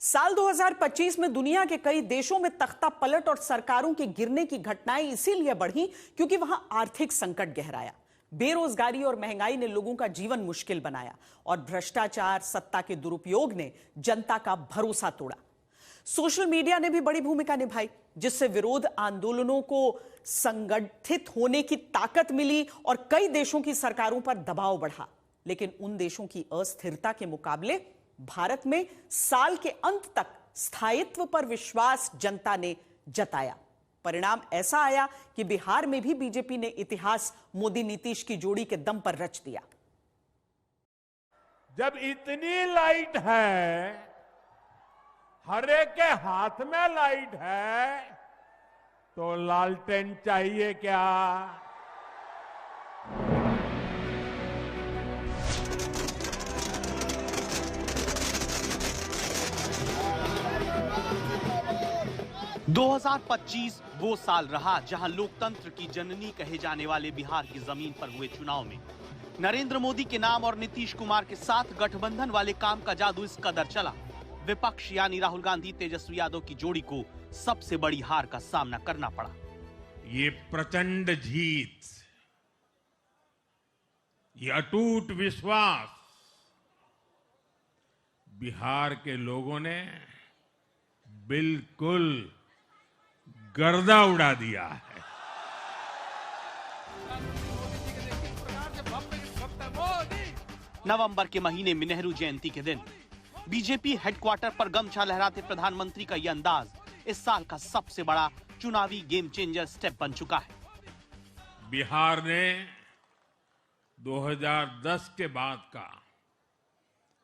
साल 2025 में दुनिया के कई देशों में तख्ता पलट और सरकारों के गिरने की घटनाएं इसीलिए बढ़ी क्योंकि वहां आर्थिक संकट गहराया। बेरोजगारी और महंगाई ने लोगों का जीवन मुश्किल बनाया और भ्रष्टाचार, सत्ता के दुरुपयोग ने जनता का भरोसा तोड़ा। सोशल मीडिया ने भी बड़ी भूमिका निभाई, जिससे विरोध आंदोलनों को संगठित होने की ताकत मिली और कई देशों की सरकारों पर दबाव बढ़ा। लेकिन उन देशों की अस्थिरता के मुकाबले भारत में साल के अंत तक स्थायित्व पर विश्वास जनता ने जताया। परिणाम ऐसा आया कि बिहार में भी बीजेपी ने इतिहास मोदी नीतीश की जोड़ी के दम पर रच दिया। जब इतनी लाइट है, हर एक के हाथ में लाइट है, तो लालटेन चाहिए क्या? – 2025 वो साल रहा जहां लोकतंत्र की जननी कहे जाने वाले बिहार की जमीन पर हुए चुनाव में नरेंद्र मोदी के नाम और नीतीश कुमार के साथ गठबंधन वाले काम का जादू इस कदर चला, विपक्ष यानी राहुल गांधी तेजस्वी यादव की जोड़ी को सबसे बड़ी हार का सामना करना पड़ा। ये प्रचंड जीत, ये अटूट विश्वास बिहार के लोगों ने बिल्कुल गर्दा उड़ा दिया है। नवंबर के महीने में नेहरू जयंती के दिन बीजेपी हेडक्वार्टर पर गमछा लहराते प्रधानमंत्री का यह अंदाज इस साल का सबसे बड़ा चुनावी गेम चेंजर स्टेप बन चुका है। बिहार ने 2010 के बाद का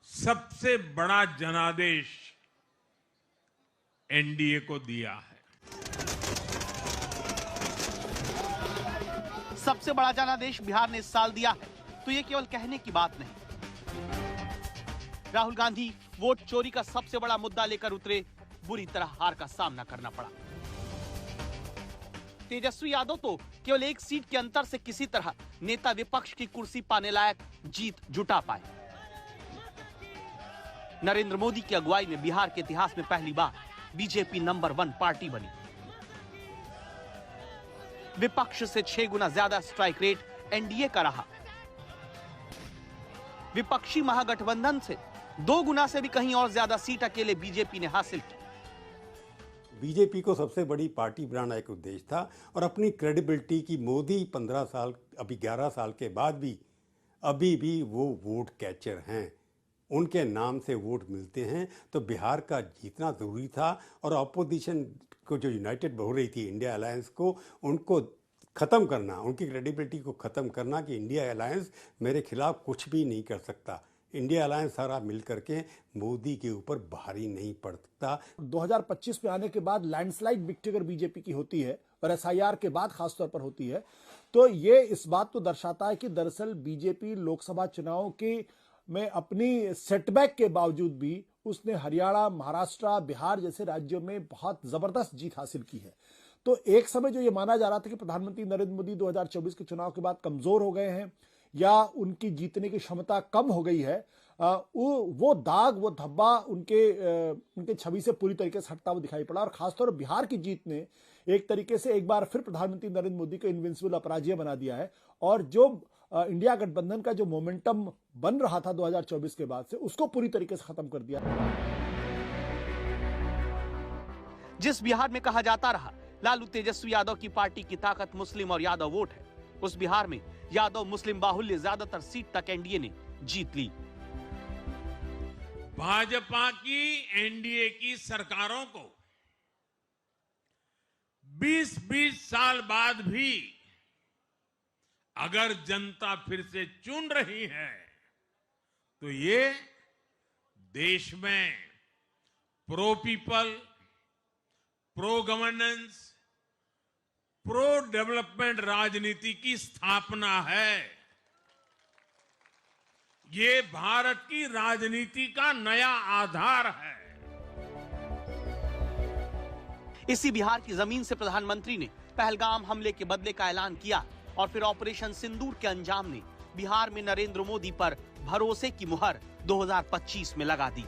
सबसे बड़ा जनादेश एनडीए को दिया है। सबसे बड़ा जनादेश बिहार ने इस साल दिया है, तो ये केवल कहने की बात नहीं। राहुल गांधी वोट चोरी का सबसे बड़ा मुद्दा लेकर उतरे, बुरी तरह हार का सामना करना पड़ा। तेजस्वी यादव तो केवल एक सीट के अंतर से किसी तरह नेता विपक्ष की कुर्सी पाने लायक जीत जुटा पाए। नरेंद्र मोदी की अगुवाई में बिहार के इतिहास में पहली बार बीजेपी नंबर 1 पार्टी बनी। विपक्ष से 6 गुना ज्यादा स्ट्राइक रेट एनडीए का रहा। विपक्षी महागठबंधन से 2 गुना से भी कहीं और ज्यादा सीट अकेले बीजेपी ने हासिल की। बीजेपी को सबसे बड़ी पार्टी बनाना एक उद्देश्य था और अपनी क्रेडिबिलिटी की मोदी 15 साल, अभी 11 साल के बाद भी अभी भी वो वोट कैचर हैं, उनके नाम से वोट मिलते हैं। तो बिहार का जीतना ज़रूरी था और अपोजिशन को जो यूनाइटेड हो रही थी इंडिया अलायंस को, उनको ख़त्म करना, उनकी क्रेडिबिलिटी को ख़त्म करना कि इंडिया अलायंस मेरे खिलाफ कुछ भी नहीं कर सकता। इंडिया अलायंस सारा मिल करके मोदी के ऊपर भारी नहीं पड़ सकता। 2025 में आने के बाद लैंडस्लाइड विक्ट्री अगर बीजेपी की होती है और एसआईआर के बाद खासतौर पर होती है, तो ये इस बात को दर्शाता है कि दरअसल बीजेपी लोकसभा चुनाव की में अपनी सेटबैक के बावजूद भी उसने हरियाणा, महाराष्ट्र, बिहार जैसे राज्यों में बहुत जबरदस्त जीत हासिल की है। तो एक समय जो ये माना जा रहा था कि प्रधानमंत्री नरेंद्र मोदी 2024 के चुनाव के बाद कमजोर हो गए हैं या उनकी जीतने की क्षमता कम हो गई है, वो दाग, वो धब्बा उनके छवि से पूरी तरीके से हटता हुआ दिखाई पड़ा। और खासतौर पर बिहार की जीत ने एक तरीके से एक बार फिर प्रधानमंत्री नरेंद्र मोदी को इनविंसिबल, अपराजेय बना दिया है और जो इंडिया गठबंधन का जो मोमेंटम बन रहा था 2024 के बाद से, उसको पूरी तरीके से खत्म कर दिया। जिस बिहार में कहा जाता रहा लालू तेजस्वी यादव की पार्टी की ताकत मुस्लिम और यादव वोट है, उस बिहार में यादव मुस्लिम बाहुल्य ज्यादातर सीट तक एनडीए ने जीत ली। भाजपा की एनडीए की सरकारों को 20-20 साल बाद भी अगर जनता फिर से चुन रही है, तो ये देश में pro people, pro governance, pro development राजनीति की स्थापना है। ये भारत की राजनीति का नया आधार है। इसी बिहार की जमीन से प्रधानमंत्री ने पहलगाम हमले के बदले का ऐलान किया और फिर ऑपरेशन सिंदूर के अंजाम ने बिहार में नरेंद्र मोदी पर भरोसे की मुहर 2025 में लगा दी।